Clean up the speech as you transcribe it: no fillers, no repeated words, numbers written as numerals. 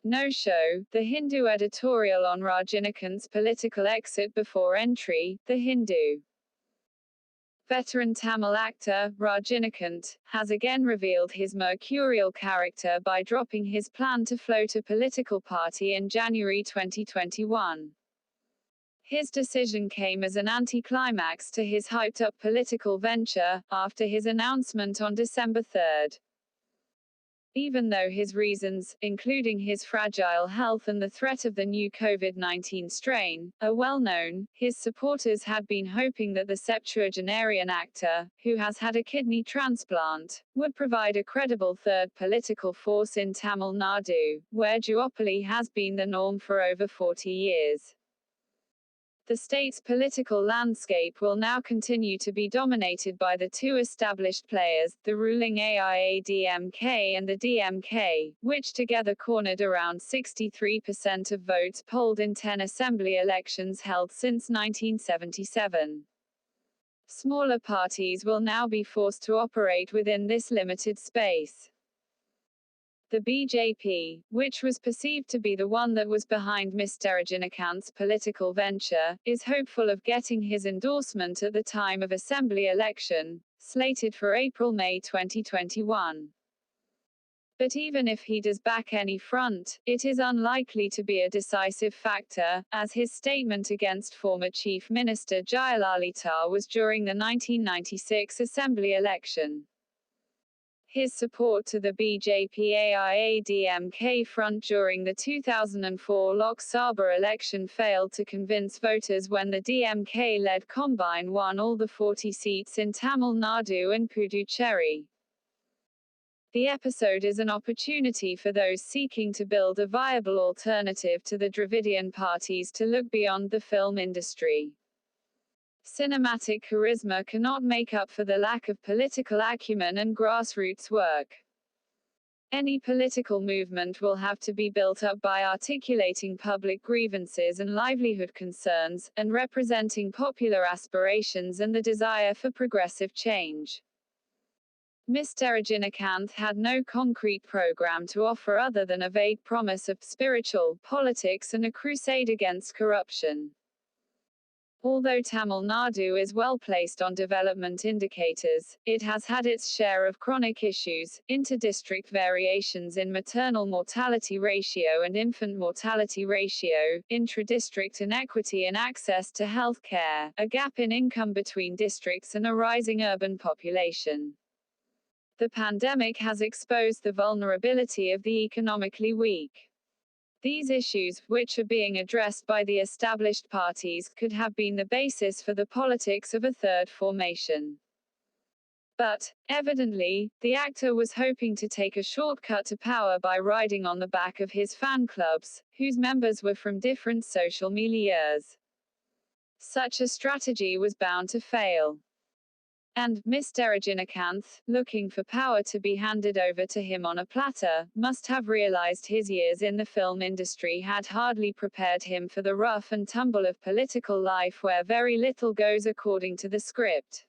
No-show, the Hindu editorial on Rajinikanth's political exit before entry, The Hindu. Veteran Tamil actor, Rajinikanth, has again revealed his mercurial character by dropping his plan to float a political party in January 2021. His decision came as an anticlimax to his hyped-up political venture, after his announcement on December 3. Even though his reasons, including his fragile health and the threat of the new COVID-19 strain, are well known, his supporters had been hoping that the septuagenarian actor, who has had a kidney transplant, would provide a credible third political force in Tamil Nadu, where duopoly has been the norm for over 40 years. The state's political landscape will now continue to be dominated by the two established players, the ruling AIADMK and the DMK, which together cornered around 63% of votes polled in 10 assembly elections held since 1977. Smaller parties will now be forced to operate within this limited space. The BJP, which was perceived to be the one that was behind Mr. Rajinikanth's political venture, is hopeful of getting his endorsement at the time of assembly election, slated for April-May 2021. But even if he does back any front, it is unlikely to be a decisive factor, as his statement against former Chief Minister Jayalalitha was during the 1996 assembly election. His support to the BJP-AIADMK front during the 2004 Lok Sabha election failed to convince voters when the DMK-led Combine won all the 40 seats in Tamil Nadu and Puducherry. The episode is an opportunity for those seeking to build a viable alternative to the Dravidian parties to look beyond the film industry. Cinematic charisma cannot make up for the lack of political acumen and grassroots work. Any political movement will have to be built up by articulating public grievances and livelihood concerns, and representing popular aspirations and the desire for progressive change. Mr. Rajinikanth had no concrete program to offer other than a vague promise of spiritual politics and a crusade against corruption. Although Tamil Nadu is well placed on development indicators, it has had its share of chronic issues, inter-district variations in maternal mortality ratio and infant mortality ratio, intra-district inequity in access to health care, a gap in income between districts and a rising urban population. The pandemic has exposed the vulnerability of the economically weak. These issues, which are being addressed by the established parties, could have been the basis for the politics of a third formation. But, evidently, the actor was hoping to take a shortcut to power by riding on the back of his fan clubs, whose members were from different social milieus. Such a strategy was bound to fail. And Mr. Rajinikanth, looking for power to be handed over to him on a platter, must have realized his years in the film industry had hardly prepared him for the rough and tumble of political life where very little goes according to the script.